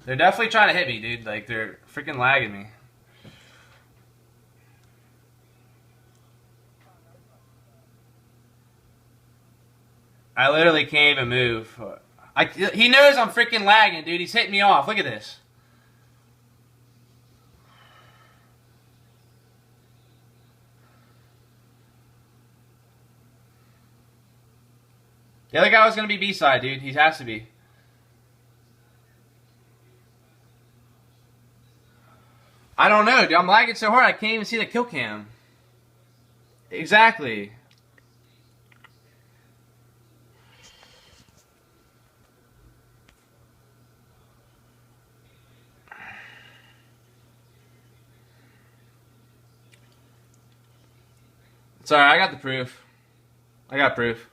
They're definitely trying to hit me, dude. Like, they're freaking lagging me. I literally can't even move. He knows I'm freaking lagging, dude. He's hitting me off. Look at this. The other guy was going to be B-side, dude. He has to be. I don't know, dude. I'm lagging so hard I can't even see the kill cam. Exactly. Sorry, I got the proof. I got proof.